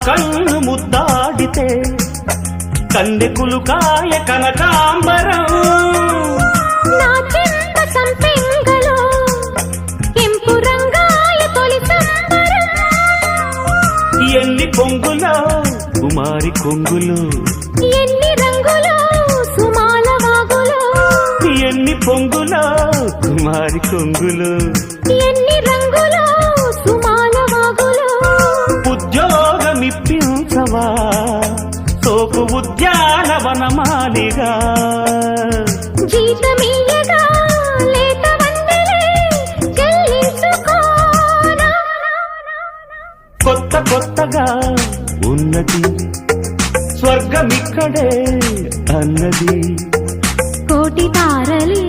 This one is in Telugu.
కన్ను ముద్దాడితే కన్నెకులు కాయ కనకాంబరం నా చెంత సంపెంగలో కెంపు రంగాయ తొలి సంబరం ఎన్ని పొంగులో కుమారి కొంగులు ఎన్ని రంగులో సుమాల వాగులో ఎన్ని పొంగులో కుమారి కొంగులు ఎన్ని రంగులో సుమాల వాగులో ఉద్యోగమిప్పించవా సోపు ఉద్యానవనమాలిగా జీతమియ్యగా లేత వందలే చెల్లించుకోనా కొత్త కొత్తగా ఉన్నది స్వర్గమిక్కడే అన్నది కోటి తారలే